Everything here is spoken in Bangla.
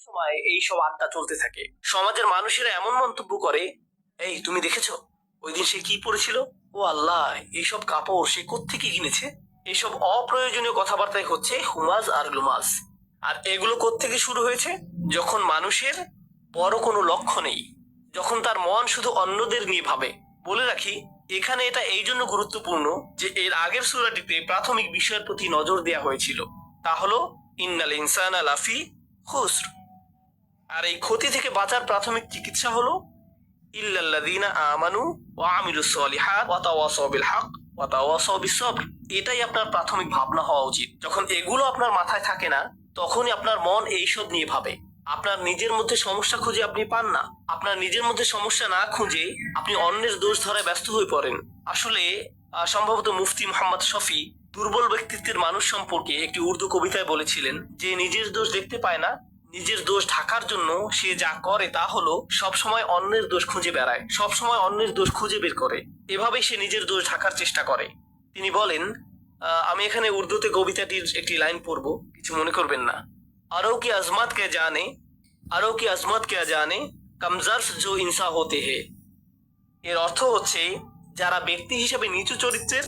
সময় এইসব আড্ডা চলতে থাকে। সমাজের মানুষেরা এমন মন্তব্য করে, এই তুমি দেখেছো ওই দিন সে কি পড়েছিল, ও আল্লাহ এইসব কাপড় সে কোত্থেকে কিনেছে। এইসব অপ্রয়োজনীয় কথাবার্তাই হচ্ছে হুমাজ আর লুমাজ। আর এগুলো কোত্থেকে শুরু হয়েছে? যখন মানুষের বড় কোনো লক্ষ্য নেই, যখন তার মন শুধু অন্যদের নিয়ে ভাবে। বলে রাখি, এখানে এটা এই জন্য গুরুত্বপূর্ণ যে এর আগের সূরাটিতে প্রাথমিক বিষয়ের প্রতি নজর দেওয়া হয়েছিল, তা হলো ইন্নাল ইনসানা লাফি খুসর। আর এই ক্ষতি থেকে বাঁচার প্রাথমিক চিকিৎসা হলো ইল্লাল্লাযীনা আমানু ওয়া আমিলুস সলিহাত ওয়া তাওয়াসাউ বিল হক ওয়া তাওয়াসাউ বিস সবর। এটাই আপনার প্রাথমিক ভাবনা হওয়া উচিত। যখন এগুলো আপনার মাথায় থাকে না, তখনই আপনার মন এইসব নিয়ে ভাবে। আপনার নিজের মধ্যে সমস্যা খুঁজে আপনি পান না, আপনার নিজের মধ্যে সমস্যা না খুঁজে আপনি অন্যের দোষ ধরায় ব্যস্ত হয়ে পড়েন। আসলে সম্ভবত মুফতি মোহাম্মদ শফি দুর্বল ব্যক্তিত্বের মানুষ সম্পর্কে একটি উর্দু কবিতায় বলেছিলেন যে নিজের দোষ দেখতে পায় না, নিজের দোষ ঢাকার জন্য সে যা করে তা হলো সবসময় অন্যের দোষ খুঁজে বেড়ায়, সবসময় অন্যের দোষ খুঁজে বের করে। এভাবেই সে নিজের দোষ ঢাকার চেষ্টা করে। তিনি বলেন, আমি এখানে উর্দুতে কবিতাটির একটি লাইন পড়বো, কিছু মনে করবেন না। আরো কি আজমত কে জানে, আরো কি আজমত কে জানে, কমজর্ফ জো ইনসা হতে হে। এর অর্থ হচ্ছে, যারা ব্যক্তি হিসেবে নিচু চরিত্রের